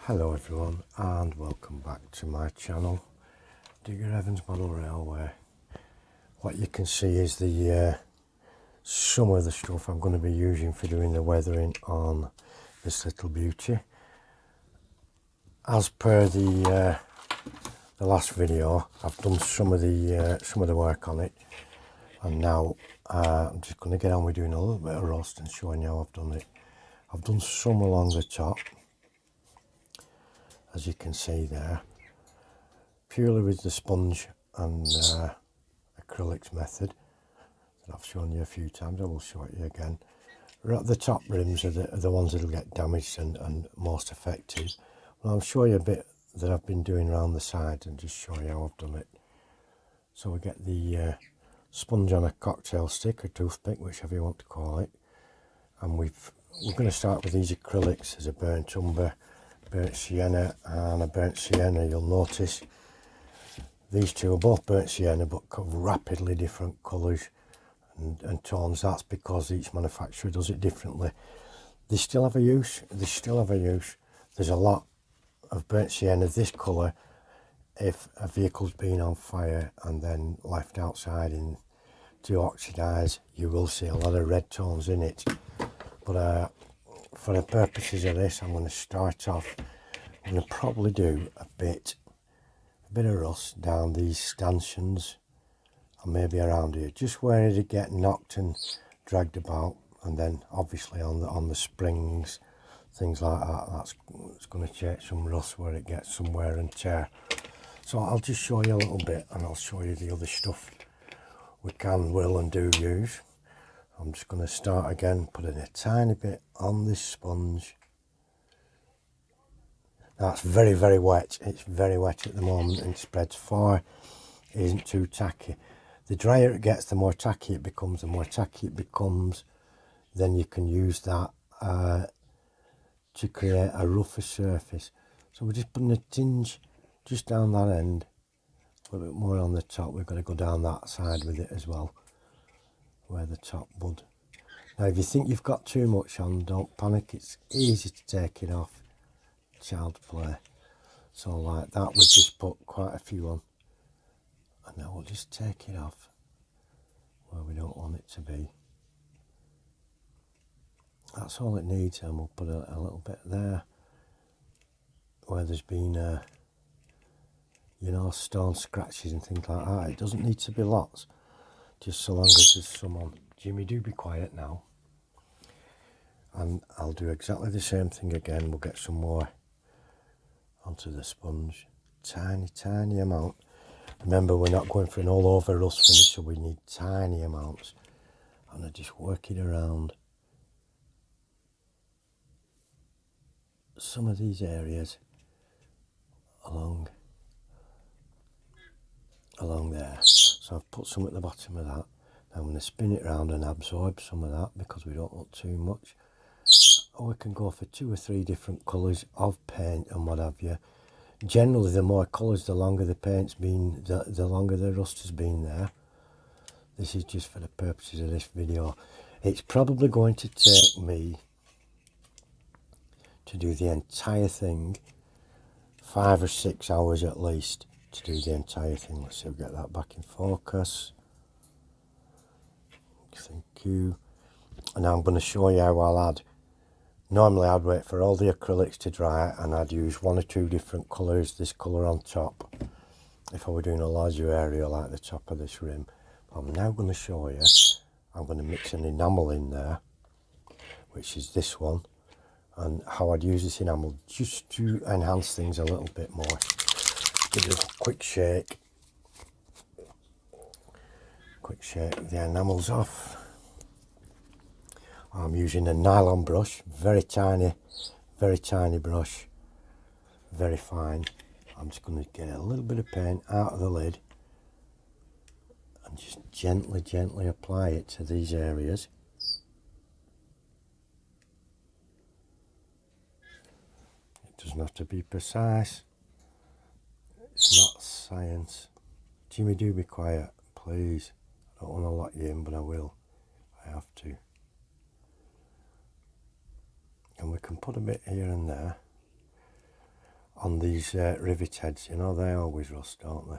Hello everyone and welcome back to my channel, Digger Evans Model Railway. What you can see is the some of the stuff I'm going to be using for doing the weathering on this little beauty. As per the last video, I've done some of the work on it, and now I'm just going to get on with doing a little bit of rust and showing you how I've done it. I've done some along the top, as you can see there, purely with the sponge and acrylics method that I've shown you a few times. I will show it you again. Right, the top rims are the ones that will get damaged and most affected. Well, I'll show you a bit that I've been doing around the sides and just show you how I've done it. So we get the sponge on a cocktail stick or toothpick, whichever you want to call it, and we're going to start with these acrylics. There's a burnt umber, burnt sienna and a burnt sienna. You'll notice these two are both burnt sienna but rapidly different colours and tones. That's because each manufacturer does it differently. They still have a use. There's a lot of burnt sienna this colour if a vehicle's been on fire and then left outside to oxidise. You will see a lot of red tones in it, but for the purposes of this, I'm going to start off. I'm going to probably do a bit of rust down these stanchions and maybe around here, just where it'd get knocked and dragged about, and then obviously on the springs, things like that. It's going to take some rust where it gets some wear and tear. So I'll just show you a little bit, and I'll show you the other stuff we can, will and do use. I'm just going to start again, putting a tiny bit on this sponge. Now it's very, very wet. It's very wet at the moment and spreads far. It isn't too tacky. The drier it gets, the more tacky it becomes. The more tacky it becomes, then you can use that to create a rougher surface. So we're just putting a tinge just down that end, a little bit more on the top. We're going to go down that side with it as well, where the top would. Now if you think you've got too much on, don't panic. It's easy to take it off. Child's play. So like that, we've just put quite a few on, and now we'll just take it off where we don't want it to be. That's all it needs, and we'll put a little bit there where there's been you know, stone scratches and things like that. It doesn't need to be lots, just so long as there's some on. Jimmy, do be quiet now. And I'll do exactly the same thing again. We'll get some more onto the sponge, tiny amount. Remember, we're not going for an all over rust finish, so we need tiny amounts, and I just work it around some of these areas along there. So I've put some at the bottom of that. Now I'm going to spin it around and absorb some of that because we don't want too much. Or we can go for 2 or 3 different colours of paint and what have you. Generally, the more colours, the longer the paint's been, the longer the rust has been there. This is just for the purposes of this video. It's probably going to take me, to do the entire thing, 5 or 6 hours at least to do the entire thing. Let's see if we get that back in focus. Thank you. And now I'm going to show you how I'll add. Normally I'd wait for all the acrylics to dry and I'd use 1 or 2 different colours, this colour on top, if I were doing a larger area like the top of this rim. I'm now going to show you, I'm going to mix an enamel in there, which is this one, and how I'd use this enamel just to enhance things a little bit more. Give it a quick shake. The enamel's off. I'm using a nylon brush, very tiny brush, very fine. I'm just going to get a little bit of paint out of the lid and just gently apply it to these areas. It doesn't have to be precise. It's not science. Jimmy, do be quiet, please. I don't want to lock you in, but I will. I have to. And we can put a bit here and there. on these rivet heads, you know, they always rust, don't they?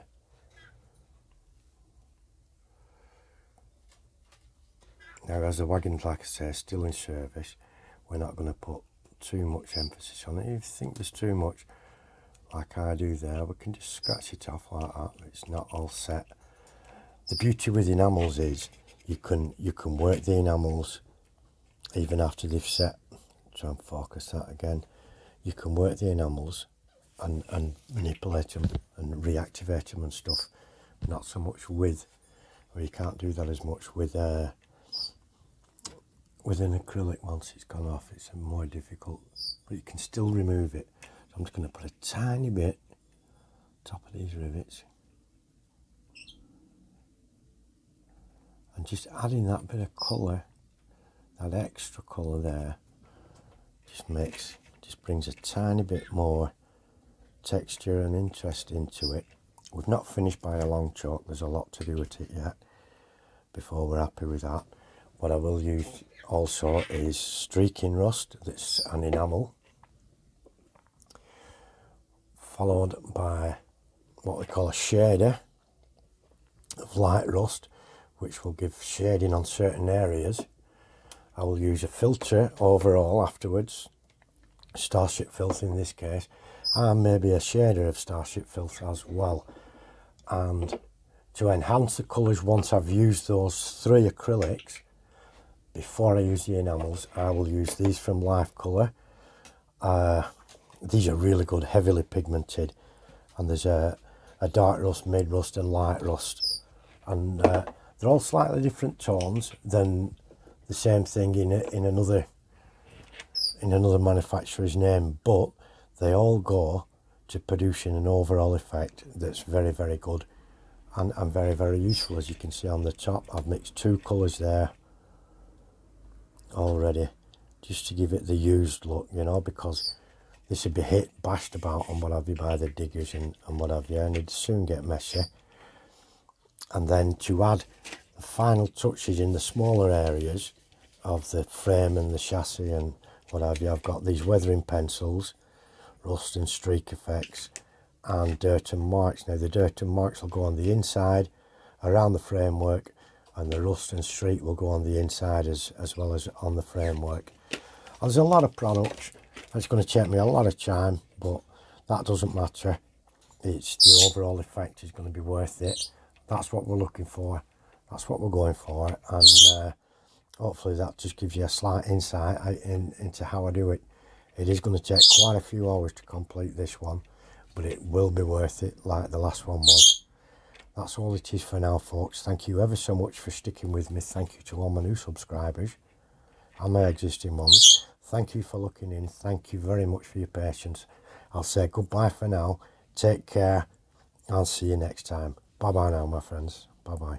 Now, as the wagon's, like I say, still in service, we're not going to put too much emphasis on it. If you think there's too much, like I do there, we can just scratch it off like that. It's not all set. The beauty with enamels is you can work the enamels even after they've set. Try and focus that again. You can work the enamels and manipulate them and reactivate them and stuff. Not so much with, or you can't do that as much with an acrylic. Once it's gone off, it's more difficult, but you can still remove it. So I'm just going to put a tiny bit top of these rivets, and just adding that bit of colour, that extra colour there, just brings a tiny bit more texture and interest into it. We've not finished by a long chalk, there's a lot to do with it yet before we're happy with that. What I will use also is streaking rust, that's an enamel, followed by what we call a shader of light rust, which will give shading on certain areas. I will use a filter overall afterwards, Starship Filth in this case, and maybe a shader of Starship Filth as well. And to enhance the colours, once I've used those 3 acrylics, before I use the enamels, I will use these from Life Colour. These are really good, heavily pigmented, and there's a dark rust, mid rust and light rust, and they're all slightly different tones than the same thing in another manufacturer's name, but they all go to producing an overall effect that's very, very good and very, very useful. As you can see on the top, I've mixed 2 colours there already, just to give it the used look, you know, because this would be bashed about and what have you by the diggers and what have you, and it'd soon get messy. And then to add the final touches in the smaller areas of the frame and the chassis and what have you, I've got these weathering pencils, rust and streak effects, and dirt and marks. Now the dirt and marks will go on the inside around the framework, and the rust and streak will go on the inside as well as on the framework. And there's a lot of products. It's going to take me a lot of time, but that doesn't matter. It's the overall effect is going to be worth it. That's what we're looking for. That's what we're going for, and hopefully that just gives you a slight insight into how I do it. It is going to take quite a few hours to complete this one, but it will be worth it like the last one was. That's all it is for now, folks. Thank you ever so much for sticking with me. Thank you to all my new subscribers and my existing ones. Thank you for looking in. Thank you very much for your patience. I'll say goodbye for now. Take care. I'll see you next time. Bye bye now, my friends. Bye bye.